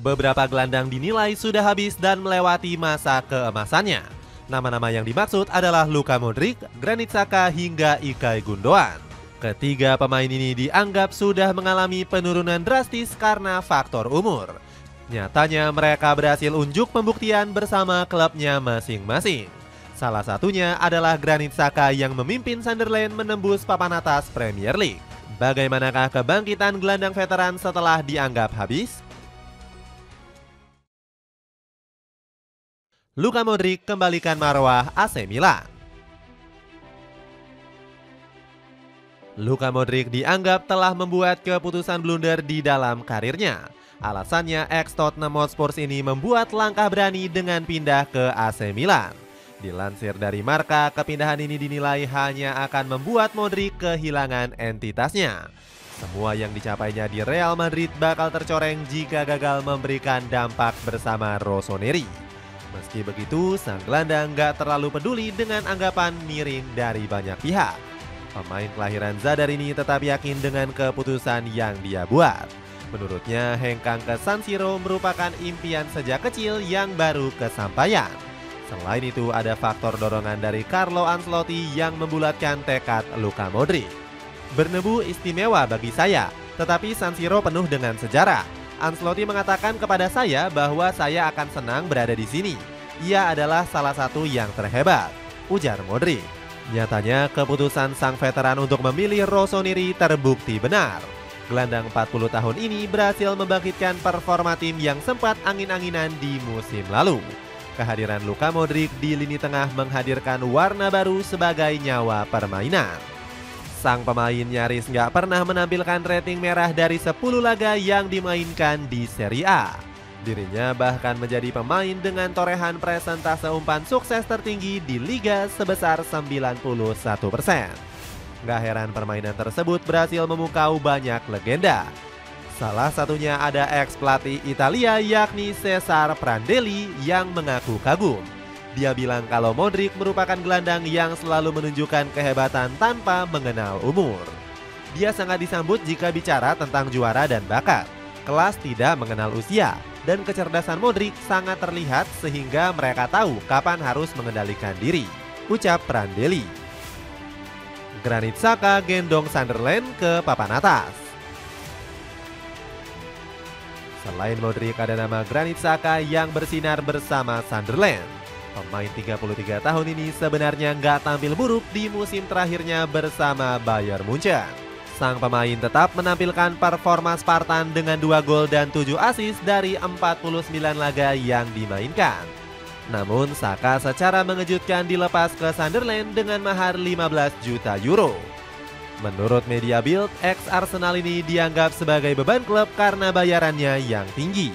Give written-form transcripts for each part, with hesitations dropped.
Beberapa gelandang dinilai sudah habis dan melewati masa keemasannya. Nama-nama yang dimaksud adalah Luka Modric, Granit Xhaka hingga Ilkay Gundogan. Ketiga pemain ini dianggap sudah mengalami penurunan drastis karena faktor umur. Nyatanya mereka berhasil unjuk pembuktian bersama klubnya masing-masing. Salah satunya adalah Granit Xhaka yang memimpin Sunderland menembus papan atas Premier League. Bagaimanakah kebangkitan gelandang veteran setelah dianggap habis? Luka Modric kembalikan marwah AC Milan. Luka Modric dianggap telah membuat keputusan blunder di dalam karirnya. Alasannya ex-Tottenham Hotspur ini membuat langkah berani dengan pindah ke AC Milan. Dilansir dari Marca, kepindahan ini dinilai hanya akan membuat Modric kehilangan entitasnya. Semua yang dicapainya di Real Madrid bakal tercoreng jika gagal memberikan dampak bersama Rossoneri. Meski begitu, sang gelandang gak terlalu peduli dengan anggapan miring dari banyak pihak. Pemain kelahiran Zadar ini tetap yakin dengan keputusan yang dia buat. Menurutnya, hengkang ke San Siro merupakan impian sejak kecil yang baru kesampaian. Selain itu, ada faktor dorongan dari Carlo Ancelotti yang membulatkan tekad Luka Modric. Bernebu istimewa bagi saya, tetapi San Siro penuh dengan sejarah. Ancelotti mengatakan kepada saya bahwa saya akan senang berada di sini. Ia adalah salah satu yang terhebat, ujar Modric. Nyatanya keputusan sang veteran untuk memilih Rossoneri terbukti benar. Gelandang 40 tahun ini berhasil membangkitkan performa tim yang sempat angin-anginan di musim lalu. Kehadiran Luka Modric di lini tengah menghadirkan warna baru sebagai nyawa permainan. Sang pemain nyaris nggak pernah menampilkan rating merah dari 10 laga yang dimainkan di Serie A. Dirinya bahkan menjadi pemain dengan torehan presentase umpan sukses tertinggi di Liga sebesar 91%. Nggak heran permainan tersebut berhasil memukau banyak legenda. Salah satunya ada ex-pelatih Italia yakni Cesare Prandelli yang mengaku kagum. Dia bilang kalau Modric merupakan gelandang yang selalu menunjukkan kehebatan tanpa mengenal umur. Dia sangat disambut jika bicara tentang juara dan bakat. Kelas tidak mengenal usia, dan kecerdasan Modric sangat terlihat sehingga mereka tahu kapan harus mengendalikan diri, ucap Prandelli. Granit Xhaka gendong Sunderland ke papan atas. Selain Modric ada nama Granit Xhaka yang bersinar bersama Sunderland. Pemain 33 tahun ini sebenarnya nggak tampil buruk di musim terakhirnya bersama Bayern Munchen. Sang pemain tetap menampilkan performa Spartan dengan 2 gol dan 7 assist dari 49 laga yang dimainkan. Namun Xhaka secara mengejutkan dilepas ke Sunderland dengan mahar 15 juta euro. Menurut media Bild, ex-Arsenal ini dianggap sebagai beban klub karena bayarannya yang tinggi.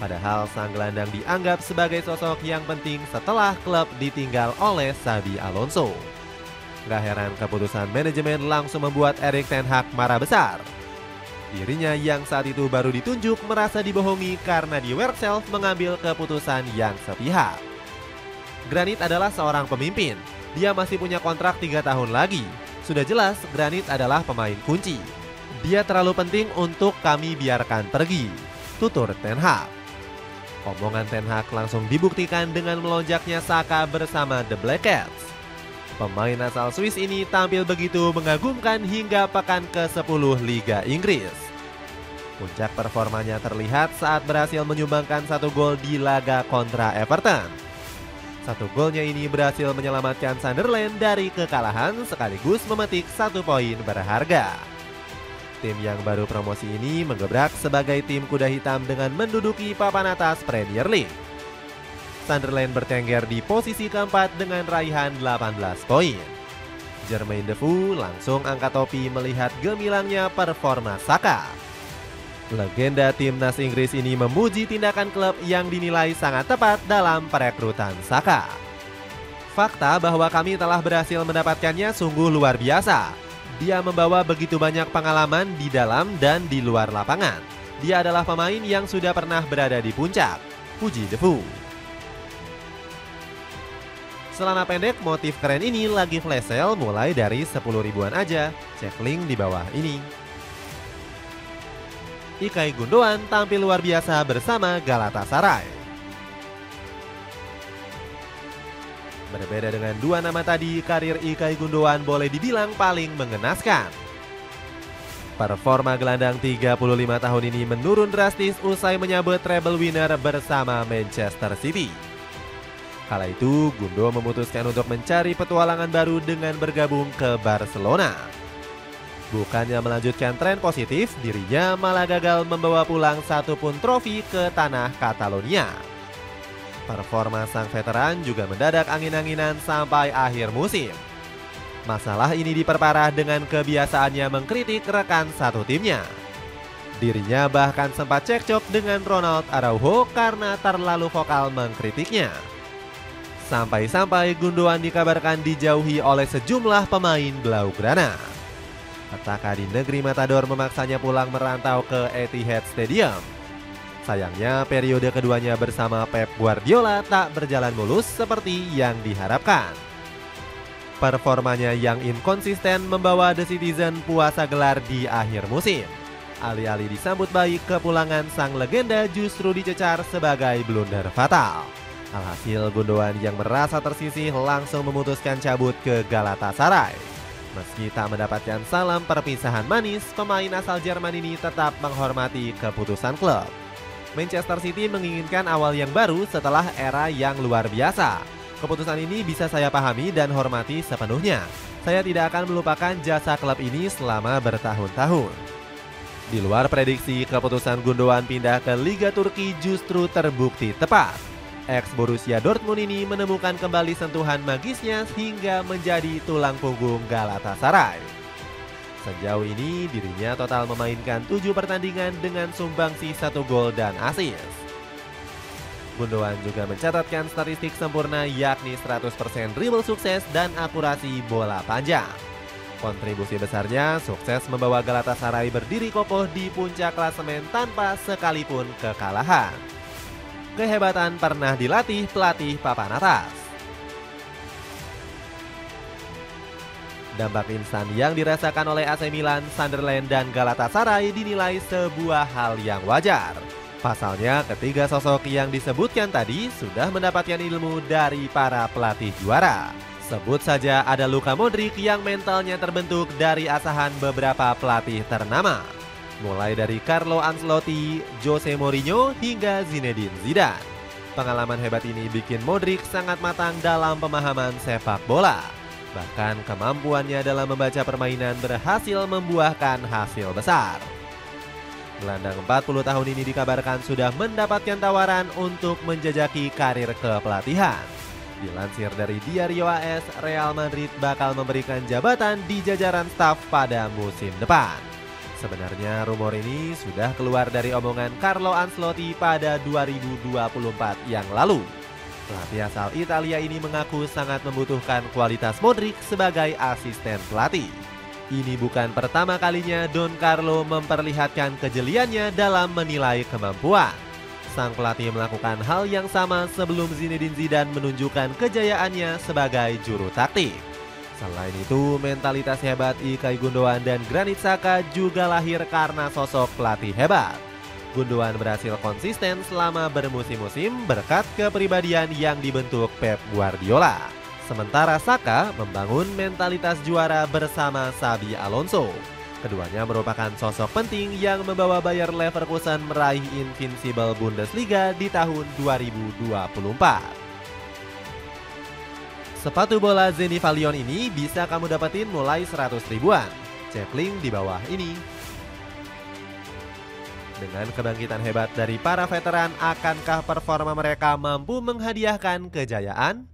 Padahal sang gelandang dianggap sebagai sosok yang penting setelah klub ditinggal oleh Xabi Alonso. Gak heran keputusan manajemen langsung membuat Erik ten Hag marah besar. Dirinya yang saat itu baru ditunjuk merasa dibohongi karena di Werkself mengambil keputusan yang sepihak. Granit adalah seorang pemimpin. Dia masih punya kontrak 3 tahun lagi. Sudah jelas Granit adalah pemain kunci. Dia terlalu penting untuk kami biarkan pergi, tutur ten Hag. Omongan ten Hag langsung dibuktikan dengan melonjaknya Xhaka bersama The Black Cats. Pemain asal Swiss ini tampil begitu mengagumkan hingga pekan ke-10 Liga Inggris. Puncak performanya terlihat saat berhasil menyumbangkan 1 gol di laga kontra Everton. 1 golnya ini berhasil menyelamatkan Sunderland dari kekalahan sekaligus memetik 1 poin berharga. Tim yang baru promosi ini menggebrak sebagai tim kuda hitam dengan menduduki papan atas Premier League. Sunderland bertengger di posisi keempat dengan raihan 18 poin. Jermaine Defoe langsung angkat topi melihat gemilangnya performa Xhaka. Legenda timnas Inggris ini memuji tindakan klub yang dinilai sangat tepat dalam perekrutan Xhaka. Fakta bahwa kami telah berhasil mendapatkannya sungguh luar biasa. Dia membawa begitu banyak pengalaman di dalam dan di luar lapangan. Dia adalah pemain yang sudah pernah berada di puncak, puji Defoe. Celana pendek motif keren ini lagi flash sale mulai dari 10 ribuan aja. Cek link di bawah ini. Ilkay Gundogan tampil luar biasa bersama Galatasaray. Berbeda dengan dua nama tadi, karir Ilkay Gundogan boleh dibilang paling mengenaskan. Performa gelandang 35 tahun ini menurun drastis usai menyabet treble winner bersama Manchester City. Kala itu, Gundo memutuskan untuk mencari petualangan baru dengan bergabung ke Barcelona. Bukannya melanjutkan tren positif, dirinya malah gagal membawa pulang satupun trofi ke tanah Catalonia. Performa sang veteran juga mendadak angin-anginan sampai akhir musim. Masalah ini diperparah dengan kebiasaannya mengkritik rekan satu timnya. Dirinya bahkan sempat cekcok dengan Ronald Araujo karena terlalu vokal mengkritiknya. Sampai-sampai Gundogan dikabarkan dijauhi oleh sejumlah pemain Blaugrana. Petaka di negeri Matador memaksanya pulang merantau ke Etihad Stadium. Sayangnya periode keduanya bersama Pep Guardiola tak berjalan mulus seperti yang diharapkan. Performanya yang inkonsisten membawa The Citizen puasa gelar di akhir musim. Alih-alih disambut baik, kepulangan sang legenda justru dicecar sebagai blunder fatal. Alhasil Gundogan yang merasa tersisih langsung memutuskan cabut ke Galatasaray. Meski tak mendapatkan salam perpisahan manis, pemain asal Jerman ini tetap menghormati keputusan klub. Manchester City menginginkan awal yang baru setelah era yang luar biasa. Keputusan ini bisa saya pahami dan hormati sepenuhnya. Saya tidak akan melupakan jasa klub ini selama bertahun-tahun. Di luar prediksi, keputusan Gundogan pindah ke Liga Turki justru terbukti tepat. Ex-Borussia Dortmund ini menemukan kembali sentuhan magisnya hingga menjadi tulang punggung Galatasaray. Sejauh ini dirinya total memainkan 7 pertandingan dengan sumbangsi 1 gol dan assist. Gundogan juga mencatatkan statistik sempurna yakni 100% dribble sukses dan akurasi bola panjang. Kontribusi besarnya sukses membawa Galatasaray berdiri kokoh di puncak klasemen tanpa sekalipun kekalahan. Kehebatan pernah dilatih pelatih papan atas. Dampak instan yang dirasakan oleh AC Milan, Sunderland, dan Galatasaray dinilai sebuah hal yang wajar. Pasalnya, ketiga sosok yang disebutkan tadi sudah mendapatkan ilmu dari para pelatih juara. Sebut saja ada Luka Modric yang mentalnya terbentuk dari asahan beberapa pelatih ternama. Mulai dari Carlo Ancelotti, Jose Mourinho, hingga Zinedine Zidane. Pengalaman hebat ini bikin Modric sangat matang dalam pemahaman sepak bola. Bahkan kemampuannya dalam membaca permainan berhasil membuahkan hasil besar. Gelandang 40 tahun ini dikabarkan sudah mendapatkan tawaran untuk menjajaki karir kepelatihan. Dilansir dari Diario AS, Real Madrid bakal memberikan jabatan di jajaran staf pada musim depan. Sebenarnya rumor ini sudah keluar dari omongan Carlo Ancelotti pada 2024 yang lalu. Pelatih asal Italia ini mengaku sangat membutuhkan kualitas Modric sebagai asisten pelatih. Ini bukan pertama kalinya Don Carlo memperlihatkan kejeliannya dalam menilai kemampuan. Sang pelatih melakukan hal yang sama sebelum Zinedine Zidane menunjukkan kejayaannya sebagai juru taktik. Selain itu, mentalitas hebat Ilkay Gundogan dan Granit Xhaka juga lahir karena sosok pelatih hebat. Gundogan berhasil konsisten selama bermusim-musim berkat kepribadian yang dibentuk Pep Guardiola. Sementara Xhaka membangun mentalitas juara bersama Xabi Alonso. Keduanya merupakan sosok penting yang membawa Bayer Leverkusen meraih Invincible Bundesliga di tahun 2024. Sepatu bola Zenivalion ini bisa kamu dapetin mulai 100 ribuan. Cek link di bawah ini. Dengan kebangkitan hebat dari para veteran, akankah performa mereka mampu menghadiahkan kejayaan?